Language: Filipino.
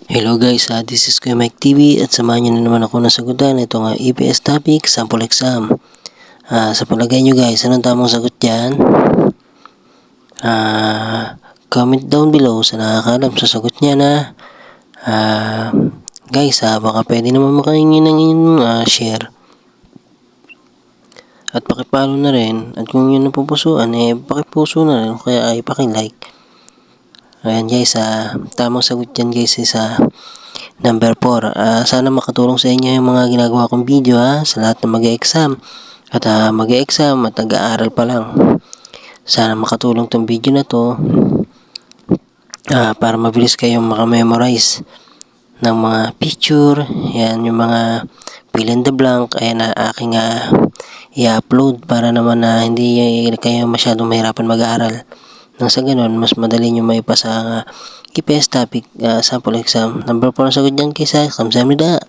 Hello guys, this is Kuya Mike TV at samahan nyo na naman ako na sagutan itong EPS topic, sample exam. Sa palagay nyo guys, anong tamang sagot dyan? Comment down below sa nakakalam sa sagot niya na. Guys, baka pwede naman makahingi ng inyong share. At pakipalo na rin. At kung yun napupusuan, pakipuso na rin. Kaya ay pakilike. Ayan guys, tamang sagot dyan guys is number 4. Sana makatulong sa inyo yung mga ginagawa kong video sa lahat ng mag-e-exam. At mag-e-exam at nag-aaral pa lang. Sana makatulong tong video na to para mabilis kayong makamemorize ng mga picture. Yan yung mga fill in the blank. Ayan na aking i-upload para naman hindi kayo masyadong mahirapan mag-aaral. Nang sa ganun, mas madali nyo maipasa ang EPS topic sample exam. Number 4 ang sagot dyan kaysa kamsamnida.